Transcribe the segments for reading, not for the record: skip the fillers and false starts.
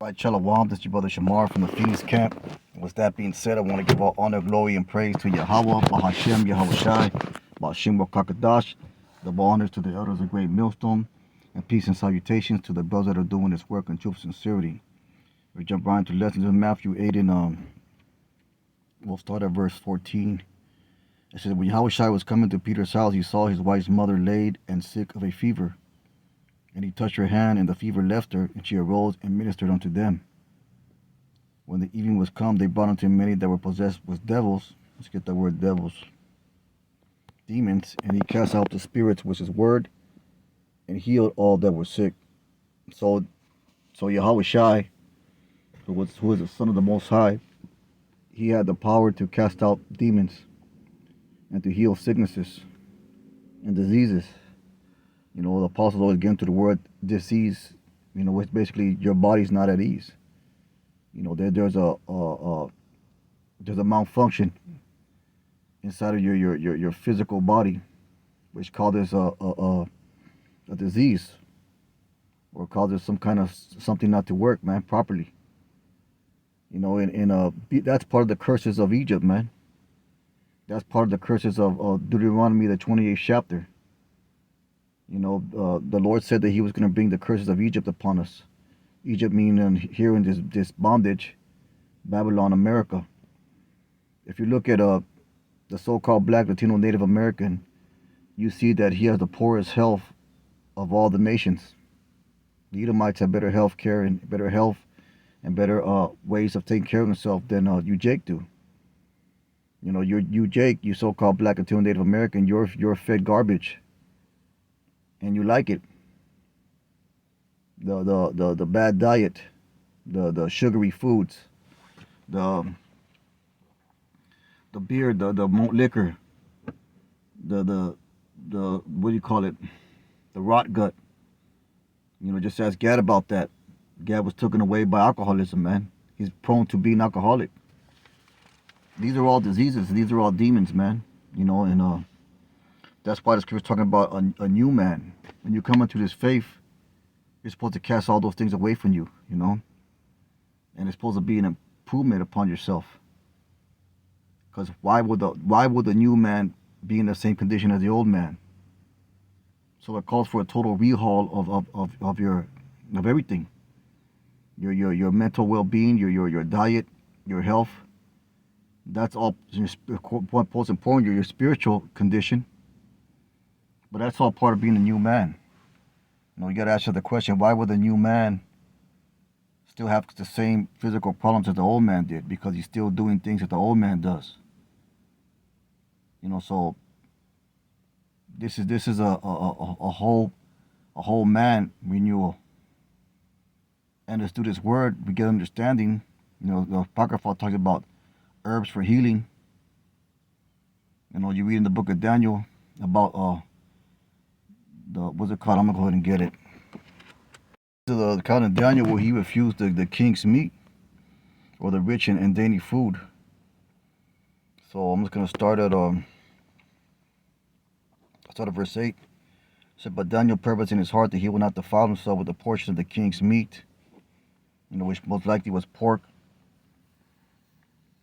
Right, Shalom, this is your brother Shamar from the Phoenix camp. With that being said, I want to give all honor, glory, and praise to Yahweh, Bahashem, Yahweh Shai, Bahashem Kakadash, double honors to the elders of Great Millstone, and peace and salutations to the brothers that are doing this work in truth and sincerity. We jump right into lessons in Matthew 8, and we'll start at verse 14. It says, when Yahweh Shai was coming to Peter's house, he saw his wife's mother laid and sick of a fever. And he touched her hand, and the fever left her, and she arose and ministered unto them. When the evening was come, they brought unto him many that were possessed with devils. Let's get the word devils. Demons. And he cast out the spirits with his word, and healed all that were sick. So Yahweh Shai, who is the Son of the Most High, he had the power to cast out demons and to heal sicknesses and diseases. You know, the apostles always get into the word disease, you know, which basically your body's not at ease. You know, there's a malfunction inside of your physical body, which causes a disease, or causes some kind of something not to work, man, properly. You know, and that's part of the curses of Egypt, man. That's part of the curses of Deuteronomy, the 28th chapter. You know, the Lord said that he was going to bring the curses of Egypt upon us. Egypt meaning here in this bondage, Babylon, America. If you look at the so-called black Latino Native American, you see that he has the poorest health of all the nations. The Edomites have better health care and better health and better ways of taking care of themselves than you Jake do. You know, you Jake, you so-called black Latino Native American, you're fed garbage. And you like it. The bad diet, the sugary foods, the beer, the malt liquor, the what do you call it? The rot gut. You know, just ask Gad about that. Gad was taken away by alcoholism, man. He's prone to being alcoholic. These are all diseases. These are all demons, man. You know, and that's why the scripture is talking about a new man. When you come into this faith, you're supposed to cast all those things away from you, you know? And it's supposed to be an improvement upon yourself. Because why would the new man be in the same condition as the old man? So it calls for a total rehaul of everything. Your mental well-being, your diet, your health. That's all most important, your spiritual condition. But that's all part of being a new man. You know, you got to ask yourself the question, why would the new man still have the same physical problems as the old man did? Because he's still doing things that the old man does. You know, so this is a whole man renewal. And it's through this word we get understanding. You know, the Apocrypha talks about herbs for healing. You know, you read in the book of Daniel about what's it called? I'm gonna go ahead and get it. The account of Daniel where he refused the king's meat or the rich and dainty food. So I'm just gonna start at verse 8. It said, but Daniel purposed in his heart that he would not defile himself with a portion of the king's meat, you know, which most likely was pork,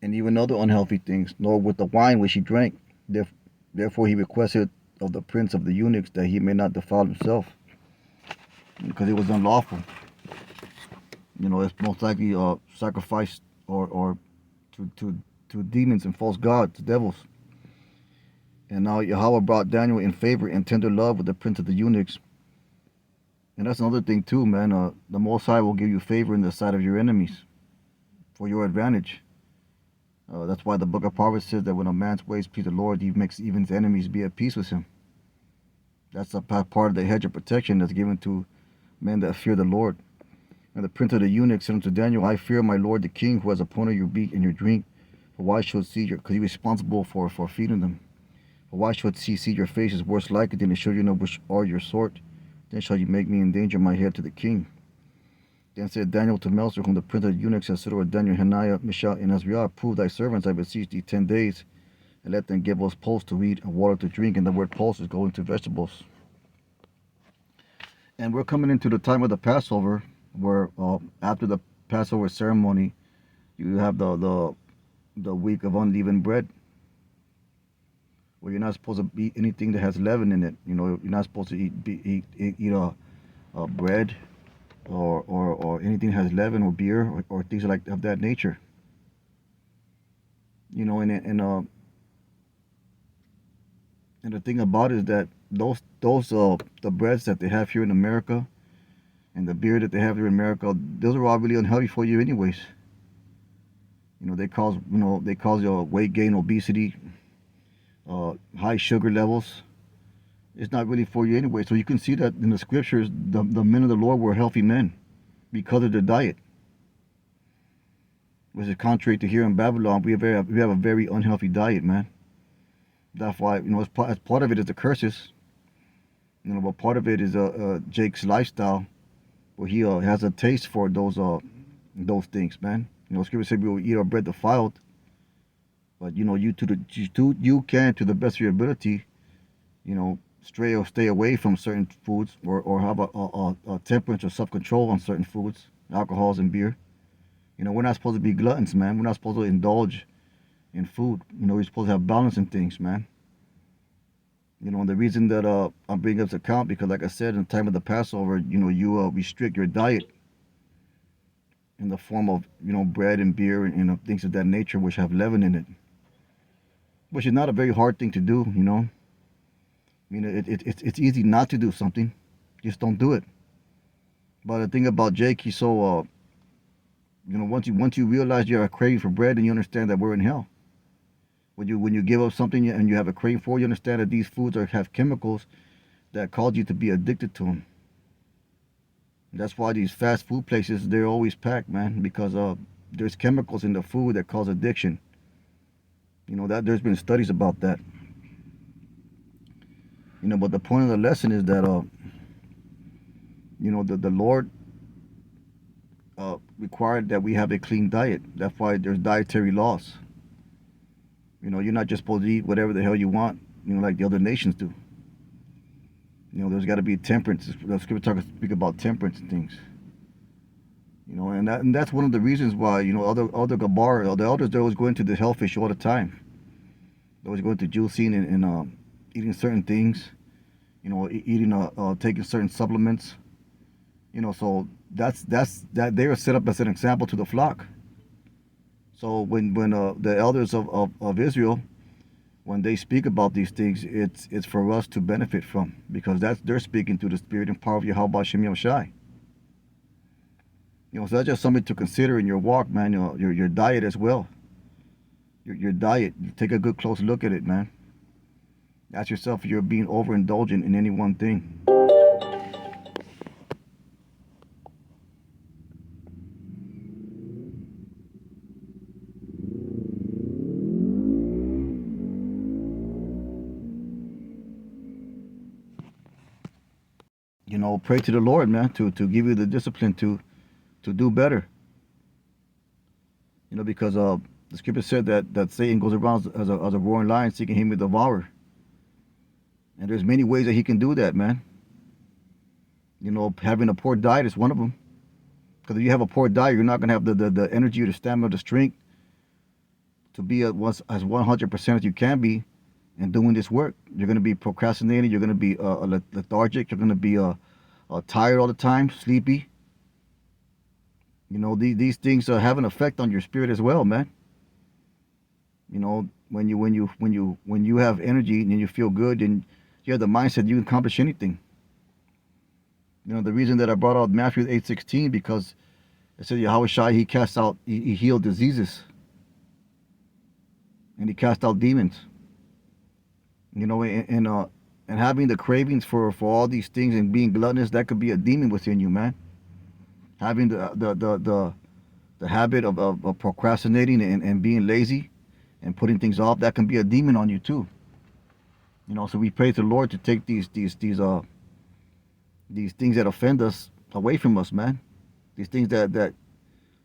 and even other unhealthy things, nor with the wine which he drank. Therefore he requested of the prince of the eunuchs that he may not defile himself, because it was unlawful. You know, it's most likely sacrificed or to demons and false gods, to devils. And now Yahweh brought Daniel in favor and tender love with the prince of the eunuchs. And that's another thing too, man. The Most High will give you favor in the sight of your enemies for your advantage. That's why the book of Proverbs says that when a man's ways please the Lord, he makes even his enemies be at peace with him. That's a part of the hedge of protection that's given to men that fear the Lord. And the prince of the eunuchs said unto Daniel, I fear my lord the king, who has appointed your meat and your drink. For why should see your, because he's responsible for feeding them. For why should he see your faces worse like it than to show you know which are your sort? Then shall you make me endanger my head to the king. Then said Daniel to Melzer, whom the prince of the eunuchs had set over Daniel, Hananiah, Mishael, and Azariah, prove thy servants, I beseech thee, 10 days, and let them give us pulse to eat and water to drink. And the word pulse is going to vegetables. And we're coming into the time of the Passover, where after the Passover ceremony, you have the week of unleavened bread, where you're not supposed to eat anything that has leaven in it. You're not supposed to eat bread or anything that has leaven or beer or things like of that nature. And the thing about it is that those the breads that they have here in America and the beer that they have here in America, those are all really unhealthy for you anyways. They cause you weight gain, obesity, high sugar levels. It's not really for you anyway. So you can see that in the scriptures, the men of the Lord were healthy men because of their diet. Which is contrary to here in Babylon, we have a very unhealthy diet, man. That's why as part of it is the curses, but part of it is Jake's lifestyle, where he has a taste for those things, man. Scripture said we will eat our bread defiled, but you can, to the best of your ability, stray or stay away from certain foods, or have a temperance or self control on certain foods, alcohols and beer. We're not supposed to be gluttons, man. We're not supposed to indulge in food. We're supposed to have balance in things, man. And the reason that I'm bringing up this account, because like I said, in the time of the Passover, you restrict your diet in the form of bread and beer and things of that nature which have leaven in it, which is not a very hard thing to do. It's easy not to do something, just don't do it. But the thing about Jake, he's so once you realize you have a craving for bread, and you understand that we're in hell. When you give up something and you have a craving for it, you understand that these foods have chemicals that cause you to be addicted to them. That's why these fast food places, they're always packed, man, because there's chemicals in the food that cause addiction. That there's been studies about that. But the point of the lesson is that the Lord required that we have a clean diet. That's why there's dietary laws. You're not just supposed to eat whatever the hell you want, like the other nations do. There's got to be temperance. The scripture speak about temperance and things. And that's one of the reasons why other gabar, the elders, they're always going to the hellfish all the time. They're always going to juicing and eating certain things. Eating taking certain supplements. So that's that they are set up as an example to the flock. So when the elders of Israel, when they speak about these things, it's for us to benefit from, because they're speaking through the spirit and power of Yahweh Shem Yahushai. So that's just something to consider in your walk, man. Your diet as well. Your diet. You take a good close look at it, man. Ask yourself if you're being overindulgent in any one thing. Pray to the Lord, man, to give you the discipline to do better. Because the scripture said that Satan goes around as a roaring lion seeking him to devour. And there's many ways that he can do that, man. Having a poor diet is one of them. Because if you have a poor diet, you're not going to have the energy or the stamina, the strength to be as 100% as you can be in doing this work. You're going to be procrastinating. You're going to be lethargic. You're going to be tired all the time, sleepy. These things have an effect on your spirit as well, man. When you have energy and you feel good, and you have the mindset you can accomplish anything. The reason that I brought out Matthew 8:16, because it said Yahweh Shai, he healed diseases, and he cast out demons. And having the cravings for all these things and being gluttonous, that could be a demon within you, man. Having the habit of procrastinating and being lazy and putting things off, that can be a demon on you too. So we pray to the Lord to take these things that offend us away from us, man. These things that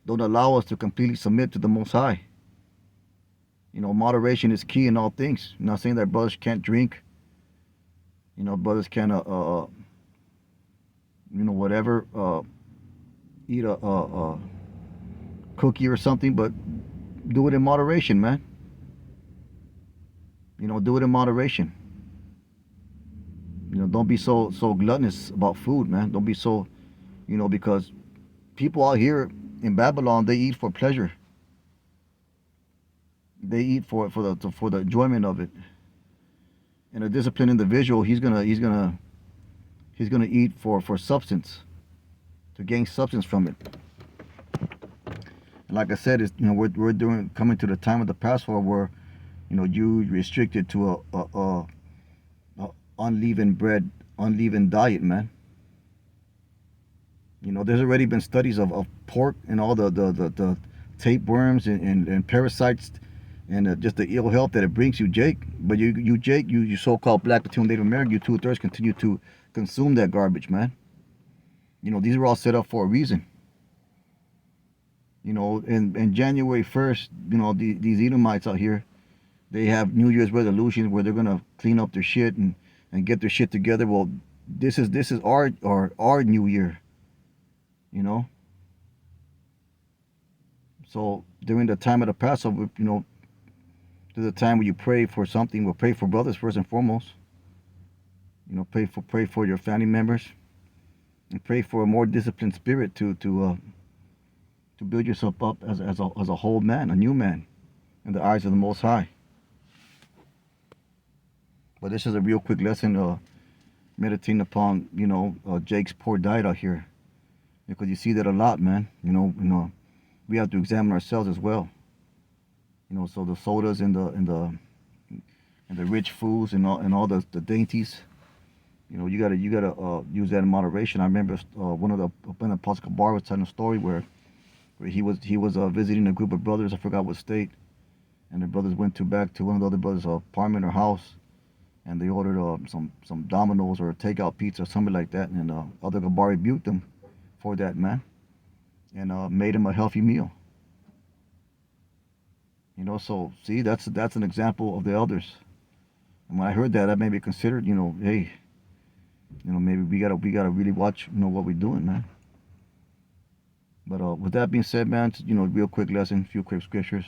don't allow us to completely submit to the Most High. Moderation is key in all things. I'm not saying that brothers can't drink. Brothers can whatever, eat cookie or something, but do it in moderation, man. Do it in moderation. Don't be so gluttonous about food, man. Don't be so, because people out here in Babylon, they eat for pleasure. They eat for the enjoyment of it. And a disciplined individual, he's gonna eat for substance, to gain substance from it. And like I said, it's we're doing coming to the time of the Passover where you restricted to a unleavened bread, unleavened diet, man. There's already been studies of pork and all the tapeworms and parasites and just the ill health that it brings you, Jake. But Jake, you so-called Black Latino Native American, you two-thirds continue to consume that garbage, man. These are all set up for a reason. And January 1st, these Edomites out here, they have New Year's resolutions where they're gonna clean up their shit and get their shit together. Well, this is our New Year, you know. So during the time of the Passover, to the time where you pray for something, we'll pray for brothers first and foremost. Pray for your family members, and pray for a more disciplined spirit to build yourself up as a whole man, a new man, in the eyes of the Most High. But this is a real quick lesson, meditating upon Jake's poor diet out here, because you see that a lot, man. We have to examine ourselves as well. So the sodas and the rich foods and all the dainties. You gotta use that in moderation. I remember one of the Apostle Bar was telling a story where he was visiting a group of brothers. I forgot what state, and the brothers went back to one of the other brothers' apartment or house, and they ordered some Domino's or a takeout pizza or something like that, and other Gabar rebuked them for that, man, and made him a healthy meal. So see, that's an example of the elders. And when I heard that, that made me consider, hey, maybe we gotta really watch, what we're doing, man. But with that being said, man, real quick lesson, few quick scriptures.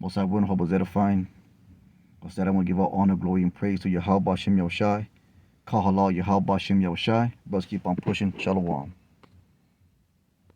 Most I wouldn't hope was edifying. Was that I want to give all honor, glory, and praise to Yahweh Shem Yahushai. Kahalal Yahweh Shem Yahushai. Let's keep on pushing. Shalom.